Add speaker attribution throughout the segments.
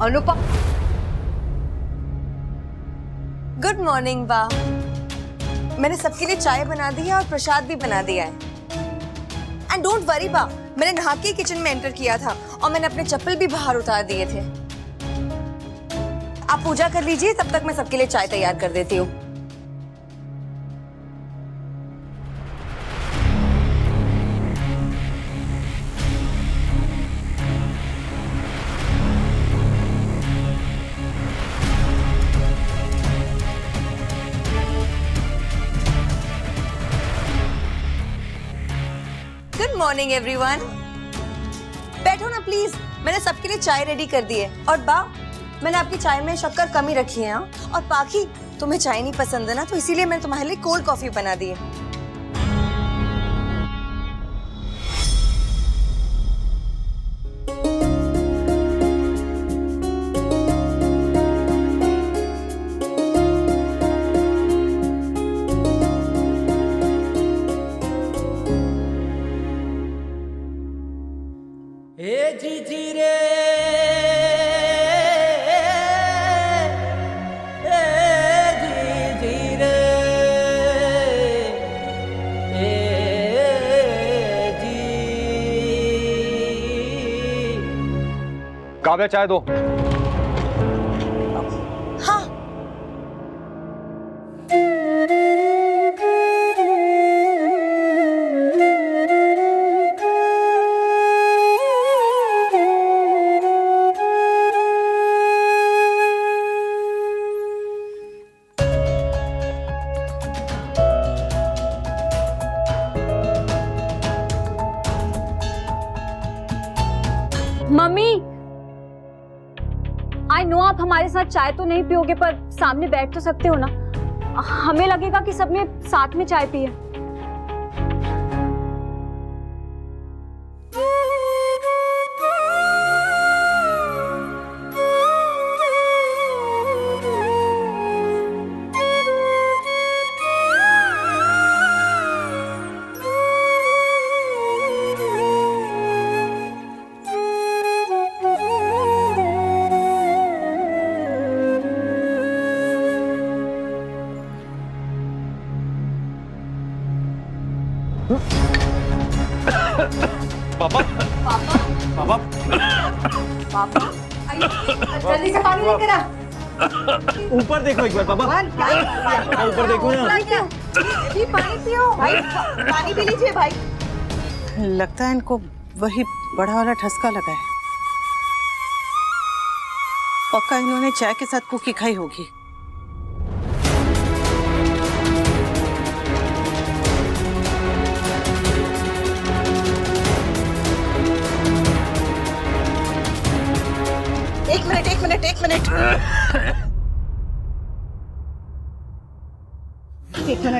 Speaker 1: Lollipop. Good morning बा। मैंने सबके लिए चाय बना दी है और प्रसाद भी बना दिया है। एंड डोंट वरी बा, मैंने नहा के किचन में एंटर किया था और मैंने अपने चप्पल भी बाहर उतार दिए थे। आप पूजा कर लीजिए, तब तक मैं सबके लिए चाय तैयार कर देती हूँ। Good morning everyone. बैठो ना प्लीज, मैंने सबके लिए चाय रेडी कर दी है। और बा, मैंने आपकी चाय में शक्कर कम ही रखी है। और पाखी, तुम्हें चाय नहीं पसंद है ना, तो इसीलिए मैंने तुम्हारे लिए कोल्ड कॉफी बना दी है।
Speaker 2: ए जीजी रे, ए जीजी रे, ए जी।
Speaker 3: काव्या, चाय दो।
Speaker 1: हाँ।
Speaker 4: मम्मी, आई नो आप हमारे साथ चाय तो नहीं पियोगे, पर सामने बैठ तो सकते हो ना। हमें लगेगा कि सबने साथ में चाय पी है।
Speaker 3: पापा,
Speaker 1: पापा,
Speaker 3: पापा,
Speaker 1: पापा, जल्दी से पानी लेकर आ।
Speaker 3: ऊपर देखो एक बार पापा। ऊपर देखो ना।
Speaker 1: जी पानी पियो भाई, पानी पी लीजिए भाई।
Speaker 5: लगता है इनको वही बड़ा वाला ठसका लगा है। पक्का इन्होंने चाय के साथ कुकी खाई होगी। एक मिनट।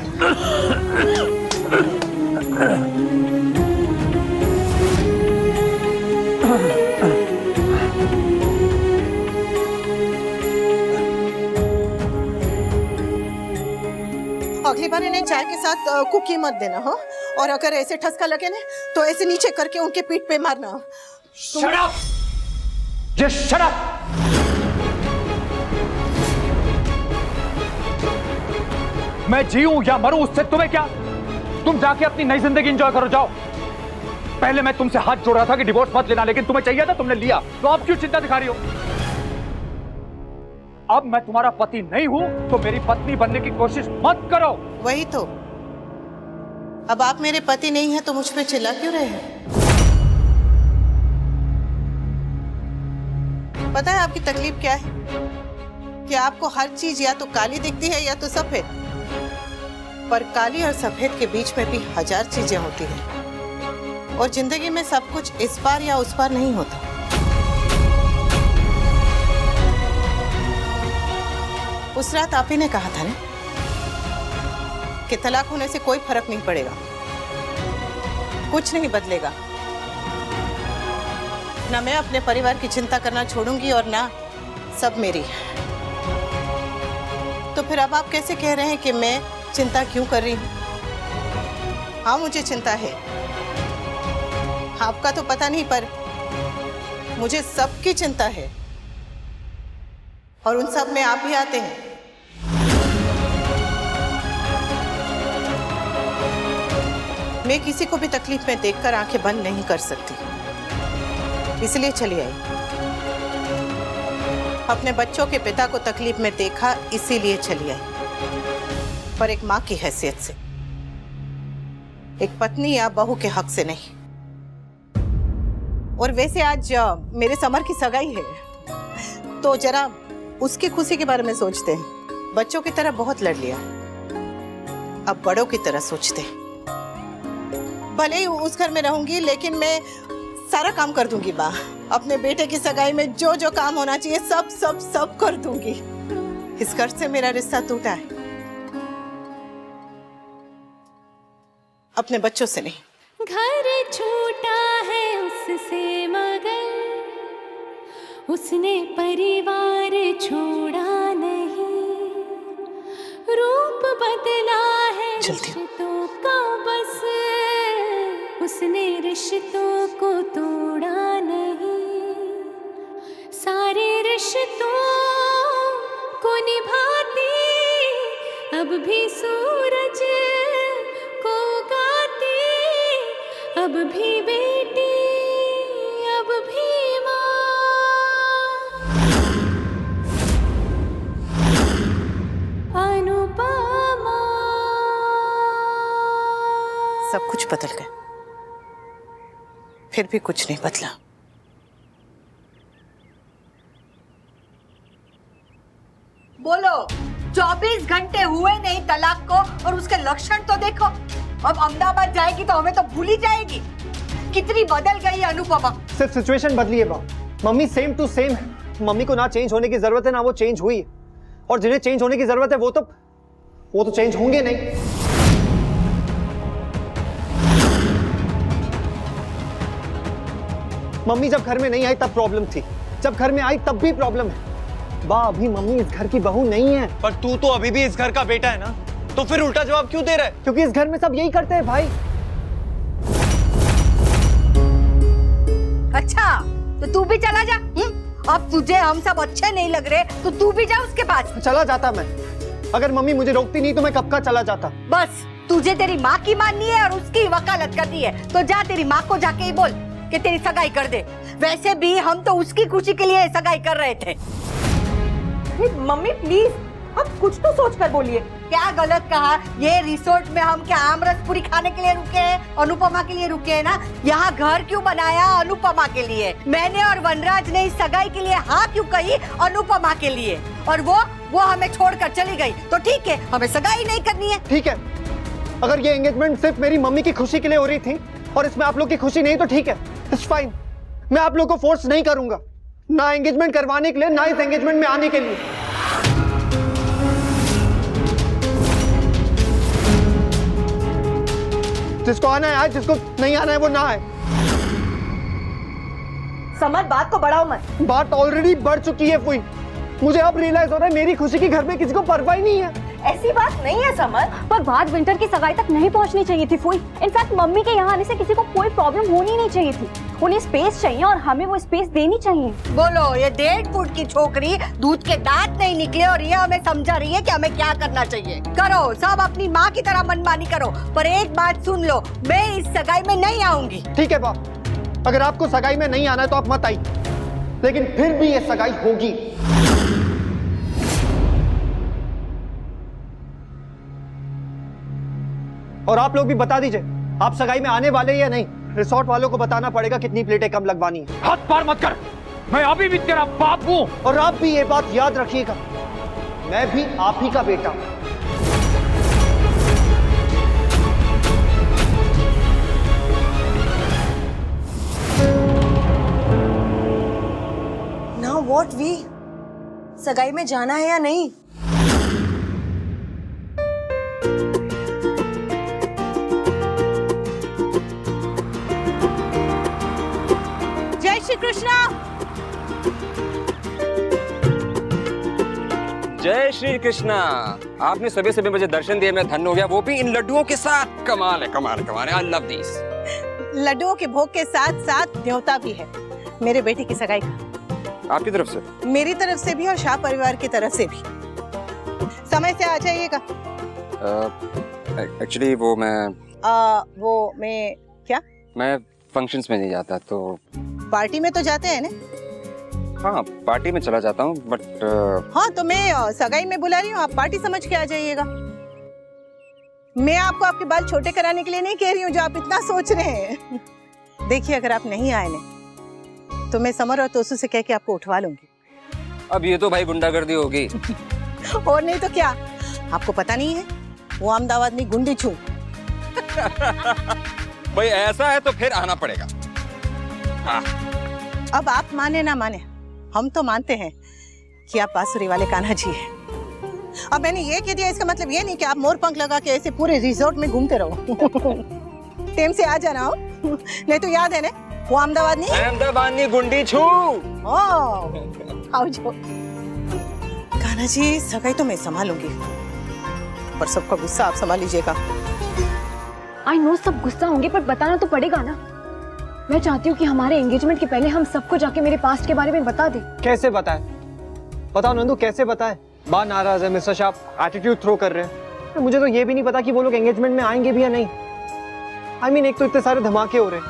Speaker 5: अगली बार इन्हें चाय के साथ कुकी मत देना हो, और अगर ऐसे ठसका लगे ना तो ऐसे नीचे करके उनके पीठ पे मारना।
Speaker 3: Shut up! Just shut up! मैं जीऊं या मरूं उससे तुम्हें क्या? तुम जाके अपनी नई जिंदगी एंजॉय करो, जाओ। पहले मैं तुमसे हाथ जोड़ रहा था कि डिवोर्स मत लेना, लेकिन तुम्हें चाहिए था, तुमने लिया, तो अब क्यों चिंता दिखा रही हो? अब मैं तुम्हारा पति नहीं हूं, तो मेरी पत्नी बनने की कोशिश मत करो।
Speaker 5: वही तो, अब आप मेरे पति नहीं हैं तो मुझ पे चिल्ला क्यों रहे हैं? पता है आपकी तकलीफ क्या है? कि आपको हर चीज या तो काली दिखती है या तो सफेद, पर काली और सफेद के बीच में भी हजार चीजें होती हैं, और जिंदगी में सब कुछ इस पार या उस पार नहीं होता। उस रात आप ही ने कहा था ना कि तलाक होने से कोई फर्क नहीं पड़ेगा, कुछ नहीं बदलेगा। ना मैं अपने परिवार की चिंता करना छोड़ूंगी और ना सब मेरी। तो फिर अब आप कैसे कह रहे हैं कि मैं चिंता क्यों कर रही हूं? हाँ, मुझे चिंता है, आपका तो पता नहीं, पर मुझे सबकी चिंता है। और उन सब में आप भी आते हैं। मैं किसी को भी तकलीफ में देखकर आंखें बंद नहीं कर सकती, इसलिए चली आई। अपने बच्चों के पिता को तकलीफ में देखा, इसीलिए चली आई। पर एक माँ की हैसियत से, एक पत्नी या बहू के हक से नहीं। और वैसे आज मेरे समर की सगाई है, तो जरा उसकी खुशी के बारे में सोचते हैं। बच्चों की तरह बहुत लड़ लिया, अब बड़ों की तरह सोचते हैं। भले ही उस घर में रहूंगी, लेकिन मैं सारा काम कर दूंगी माँ। अपने बेटे की सगाई में जो जो काम होना चाहिए सब सब सब कर दूंगी। इस घर से मेरा रिश्ता टूटा है, अपने बच्चों से नहीं।
Speaker 6: घर छूटा है उससे मगर उसने परिवार छोड़ा नहीं। रूप बदला है रिश्तों का, बस उसने रिश्तों को तोड़ा नहीं। सारे रिश्तों को निभाती अब भी सूरज को उगाती, अब भी बेटी अब भी माँ। अनुपमा।
Speaker 5: सब कुछ बदल गया, फिर भी कुछ नहीं बदला।
Speaker 1: बोलो, 24 घंटे हुए नहीं तलाक को, और उसके लक्षण तो देखो। अब अहमदाबाद जाएगी तो हमें तो भूल ही जाएगी। कितनी बदल गई अनुपमा।
Speaker 7: सिर्फ सिचुएशन बदली है बा, मम्मी सेम टू सेम है। मम्मी को ना चेंज होने की जरूरत है, ना वो चेंज हुई है। और जिन्हें चेंज होने की जरूरत है वो तो चेंज होंगे नहीं। मम्मी जब घर में नहीं आई तब प्रॉब्लम थी, जब घर में आई तब भी प्रॉब्लम है। बा, अभी मम्मी इस घर की बहू नहीं है।
Speaker 8: पर तू तो अभी भी इस घर का बेटा है ना, तो फिर उल्टा जवाब क्यों दे रहा है?
Speaker 7: क्योंकि इस घर में सब यही करते हैं भाई।
Speaker 1: अच्छा, तो तू भी चला जा। अब तुझे हम सब अच्छे नहीं लग रहे, तो तू भी जा उसके पास।
Speaker 7: चला जाता मैं, अगर मम्मी मुझे रोकती नहीं तो मैं कब का चला जाता।
Speaker 1: बस तुझे तेरी माँ की माननी है और उसकी वकालत करनी है, तो जा तेरी माँ को जाके ही बोल कि तेरी सगाई कर दे। वैसे भी हम तो उसकी खुशी के लिए सगाई कर रहे थे। मम्मी प्लीज, अब कुछ तो सोच कर बोलिए। क्या गलत कहा? ये रिसोर्ट में हम क्या आमरस पूरी खाने के लिए रुके हैं? अनुपमा के लिए रुके हैं ना। यहाँ घर क्यों बनाया? अनुपमा के लिए। मैंने और वनराज ने इस सगाई के लिए हाँ क्यों कही? अनुपमा के लिए। और वो हमें छोड़कर चली गई, तो ठीक है, हमें सगाई नहीं करनी है।
Speaker 7: ठीक है, अगर ये एंगेजमेंट सिर्फ मेरी मम्मी की खुशी के लिए हो रही थी और इसमें आप लोग की खुशी नहीं, तो ठीक है, इट्स फाइन। मैं आप लोग को फोर्स नहीं करूंगा, ना एंगेजमेंट करवाने के लिए, ना इस एंगेजमेंट में आने के लिए। जिसको आना है आए, जिसको नहीं आना है वो ना आए।
Speaker 1: समझ, बात को बढ़ाओ मत।
Speaker 7: बात ऑलरेडी बढ़ चुकी है फुई। मुझे अब रियलाइज हो रहा है मेरी खुशी की घर में किसी को परवाह ही नहीं है।
Speaker 1: ऐसी बात नहीं है समर,
Speaker 4: पर बात विंटर की सगाई तक नहीं पहुंचनी चाहिए थी फुई। इनफैक्ट मम्मी के यहाँ आने से किसी को कोई प्रॉब्लम होनी नहीं चाहिए थी। उन्हें स्पेस चाहिए और हमें वो स्पेस देनी चाहिए।
Speaker 1: बोलो, ये 1.5 फुट की छोकरी दूध के दांत नहीं निकले और ये हमें समझा रही है कि हमें क्या करना चाहिए। करो, सब अपनी माँ की तरह मनमानी करो, पर एक बात सुन लो, मैं इस सगाई में नहीं आऊंगी।
Speaker 7: ठीक है बाप, अगर आपको सगाई में नहीं आना है तो आप मत आइए, लेकिन फिर भी ये सगाई होगी। और आप लोग भी बता दीजिए, आप सगाई में आने वाले या नहीं। रिसोर्ट वालों को बताना पड़ेगा कितनी प्लेटें कम लगवानी है।
Speaker 3: हाथ पार मत कर, मैं अभी भी तेरा बाप हूं।
Speaker 7: और आप भी ये बात याद रखिएगा, मैं भी आप ही का बेटा हूं।
Speaker 1: नाउ व्हाट वी, सगाई में जाना है या नहीं?
Speaker 5: जय श्री कृष्णा।
Speaker 9: जय श्री कृष्णा। आपने सुबह सुबह मुझे दर्शन दिए, मैं धन्य हो गया, वो भी इन लड्डुओं के साथ। कमाल है, कमाल है, कमाल है। I love this.
Speaker 5: लड्डुओं के भोग के साथ साथ न्योता भी है मेरे बेटे की सगाई का।
Speaker 9: आपकी तरफ से?
Speaker 5: मेरी तरफ से भी और शाह परिवार की तरफ से भी। समय से आ जाइएगा।
Speaker 9: एक्चुअली वो मैं
Speaker 5: क्या?
Speaker 9: मैं फंक्शंस में नहीं जाता तो।
Speaker 5: पार्टी में तो जाते हैं ना?
Speaker 9: हाँ, पार्टी में चला जाता हूँ बट
Speaker 5: हाँ, तो मैं सगाई में बुला रही हूँ, आप पार्टी समझ के आ जाइएगा। मैं आपको आपके बाल छोटे कराने के लिए नहीं कह रही हूँ जो आप इतना सोच रहे हैं। देखिए, अगर आप नहीं आए ना तो मैं समर और तोसू से कह के आपको उठवा लूंगी।
Speaker 9: अब ये तो भाई गुंडागर्दी होगी।
Speaker 5: और नहीं तो क्या, आपको पता नहीं है वो अहमदाबाद में गुंडी छू।
Speaker 9: भाई ऐसा है तो फिर आना पड़ेगा। हाँ।
Speaker 5: अब आप माने ना माने, हम तो मानते हैं कि आप बांसुरी वाले कान्हा जी हैं। अब मैंने ये कह दिया इसका मतलब ये नहीं कि आप मोर पंख लगा के ऐसे पूरे रिजॉर्ट में घूमते रहो। टाइम से आ जाना हो, नहीं तो याद है ना वो अहमदाबाद नहीं
Speaker 9: गुंडी छू।
Speaker 5: आओ जो। कान्हा जी, सगाई तो मैं संभालूंगी, पर सबका गुस्सा आप संभाल लीजिएगा।
Speaker 4: आई नो सब गुस्सा होंगे, पर बताना तो पड़ेगा ना। मैं चाहती हूँ कि हमारे एंगेजमेंट के पहले हम सबको जाके मेरे पास्ट के बारे में बता दे।
Speaker 7: कैसे बताए? बताओ नंदू, कैसे बताए? बा नाराज है, मिस्टर शाह एटीट्यूड थ्रो कर रहे हैं। मुझे तो ये भी नहीं पता कि वो लोग एंगेजमेंट में आएंगे भी या नहीं। I mean, एक तो इतने सारे धमाके हो रहे हैं,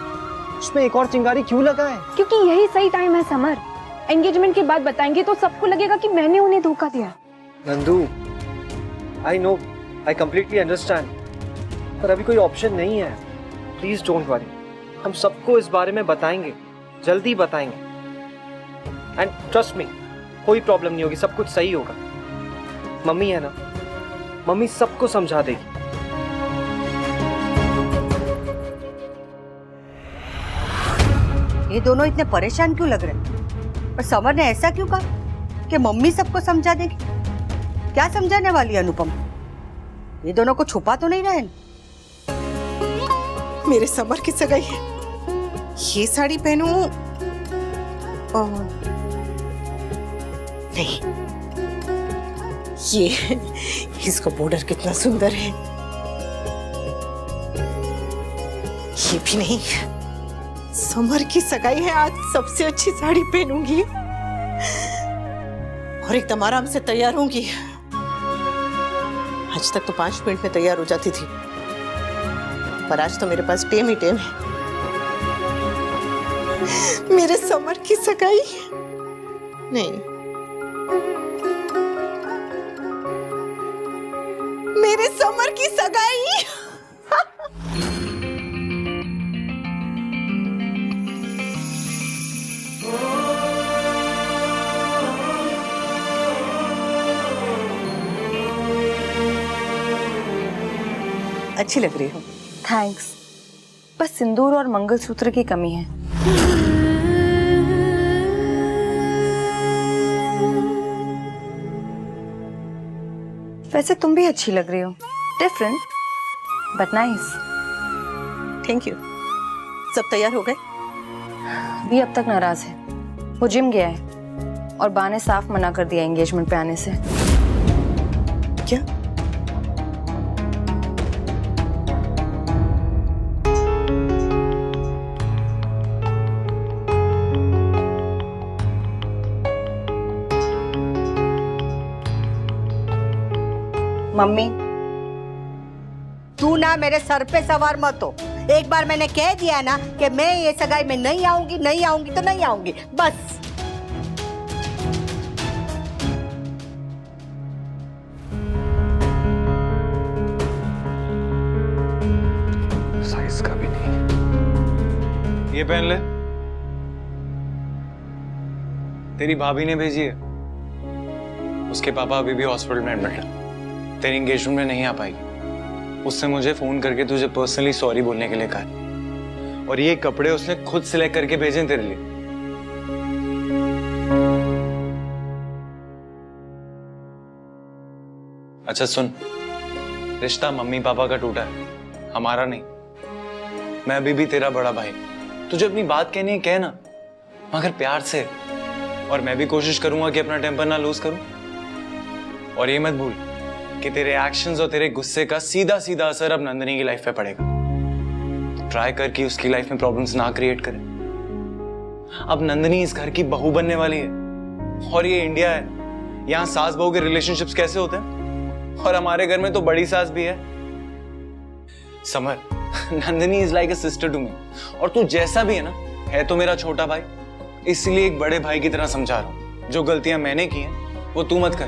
Speaker 7: उसमें एक और चिंगारी क्यों लगा है?
Speaker 4: क्योंकि यही सही टाइम है समर। एंगेजमेंट के बाद बताएंगे तो सबको लगेगा कि मैंने उन्हें धोखा दिया।
Speaker 7: Nandu, I know, I completely understand, पर अभी कोई ऑप्शन नहीं है। प्लीज डोंट वरी, हम सबको इस बारे में बताएंगे, जल्दी बताएंगे। एंड ट्रस्ट मी, कोई प्रॉब्लम नहीं होगी, सब कुछ सही होगा। मम्मी है ना, मम्मी सबको समझा देगी।
Speaker 10: ये दोनों इतने परेशान क्यों लग रहे हैं? और समर ने ऐसा क्यों कहा कि मम्मी सबको समझा देगी? क्या समझाने वाली है अनुपम? ये दोनों को छुपा तो नहीं रहे?
Speaker 5: मेरे समर की सगाई है, ये साड़ी पहनूं? नहीं, ये इसका बॉर्डर कितना सुंदर है। ये भी नहीं, समर की सगाई है, आज सबसे अच्छी साड़ी पहनूंगी और एकदम आराम से तैयार होंगी। आज तक तो 5 मिनट में तैयार हो जाती थी, पर आज तो मेरे पास टेम ही टेम है। मेरे समर की सगाई नहीं, मेरे समर की सगाई। अच्छी लग रही हो।
Speaker 1: थैंक्स, बस सिंदूर और मंगलसूत्र की कमी है। वैसे तुम भी अच्छी लग रही हो, different but nice.
Speaker 5: Thank you. सब तैयार हो गए?
Speaker 1: भी अब तक नाराज है, वो जिम गया है और बा ने साफ मना कर दिया एंगेजमेंट पे आने से।
Speaker 5: क्या?
Speaker 10: मम्मी, तू ना मेरे सर पे सवार मत हो। एक बार मैंने कह दिया ना कि मैं ये सगाई में नहीं आऊंगी, नहीं आऊंगी तो नहीं आऊंगी, बस।
Speaker 3: साइज का भी नहीं। ये पहन ले, तेरी भाभी ने भेजी है। उसके पापा अभी भी हॉस्पिटल में एडमिट है, तेरी एंगेजमेंट में नहीं आ पाएगी। उससे मुझे फोन करके तुझे पर्सनली सॉरी बोलने के लिए कहा, और ये कपड़े उसने खुद सिलेक्ट करके भेजे तेरे लिए। अच्छा सुन, रिश्ता मम्मी पापा का टूटा है, हमारा नहीं। मैं अभी भी तेरा बड़ा भाई, तुझे अपनी बात कहनी है कह ना, मगर प्यार से। और मैं भी कोशिश करूंगा कि अपना टेम्पर ना लूज करूं। और ये मत भूल कि तेरे एक्शंस और तेरे गुस्से का सीधा सीधा असर अब नंदिनी की लाइफ पे पड़ेगा। ट्राई कर कि उसकी लाइफ में प्रॉब्लम्स ना क्रिएट करे। अब नंदिनी इस घर की बहू बनने वाली है, और ये इंडिया है, यहाँ सास बहू के रिलेशनशिप्स कैसे होते हैं, और हमारे घर में तो बड़ी सास भी है। Samar, Nandini is like a sister to me, और तू जैसा भी है ना, है तो मेरा छोटा भाई, इसलिए एक बड़े भाई की तरह समझा रहा हूँ। जो गलतियां मैंने की हैं वो तू मत कर।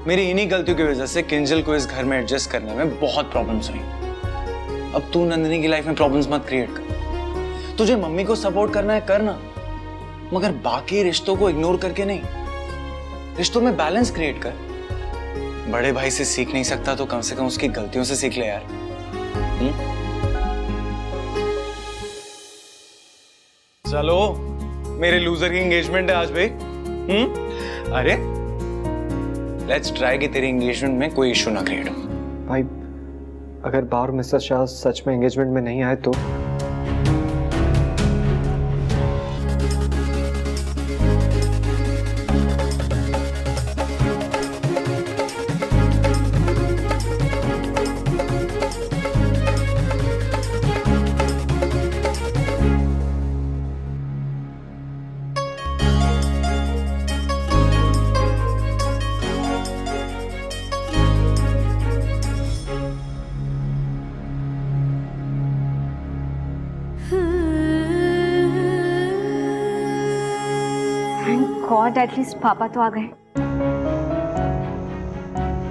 Speaker 3: मेरी इन्हीं गलतियों की वजह से किंजल को इस घर में एडजस्ट करने में बहुत प्रॉब्लम्स हुई। अब तू नंदिनी की लाइफ में प्रॉब्लम्स मत क्रिएट कर। तुझे मम्मी को सपोर्ट करना है करना, मगर बाकी रिश्तों को इग्नोर करके नहीं। रिश्तों में बैलेंस क्रिएट कर। बड़े भाई से सीख नहीं सकता तो कम से कम उसकी गलतियों से सीख ले यार। चलो, मेरे लूजर की एंगेजमेंट है आज भाई। अरे लेट्स ट्राई कि तेरी एंगेजमेंट में कोई इशू ना क्रिएट हो।
Speaker 7: भाई अगर बाहर मिस्टर शाह सच में एंगेजमेंट में नहीं आए तो?
Speaker 4: गॉड, एटलीस्ट पापा तो आ गए।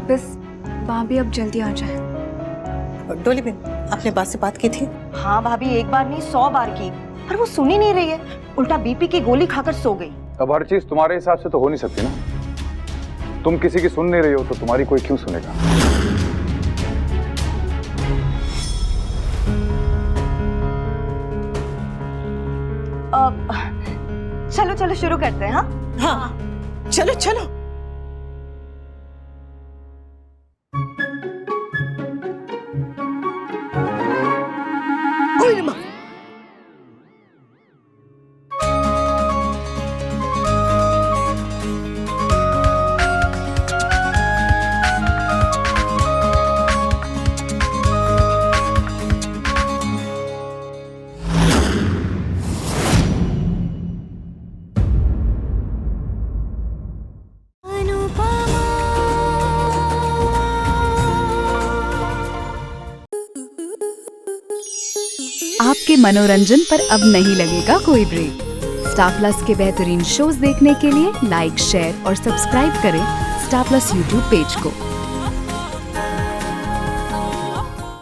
Speaker 4: बस भाभी अब जल्दी आ जाए।
Speaker 5: डोली बहन, आपने बात से बात की थी?
Speaker 10: हाँ भाभी, एक बार नहीं 100 बार की, पर वो सुन ही नहीं रही है। उल्टा बीपी की गोली खाकर सो गई।
Speaker 11: अब हर चीज तुम्हारे हिसाब से तो हो नहीं सकती ना। तुम किसी की सुन नहीं रही हो तो तुम्हारी कोई क्यों सुनेगा?
Speaker 10: चलो चलो शुरू करते हैं। हाँ
Speaker 5: हाँ, चलो चलो। ओए माँ,
Speaker 6: आपके मनोरंजन पर अब नहीं लगेगा कोई ब्रेक। स्टार प्लस के बेहतरीन शोज देखने के लिए लाइक, शेयर और सब्सक्राइब करें स्टार प्लस यूट्यूब पेज को।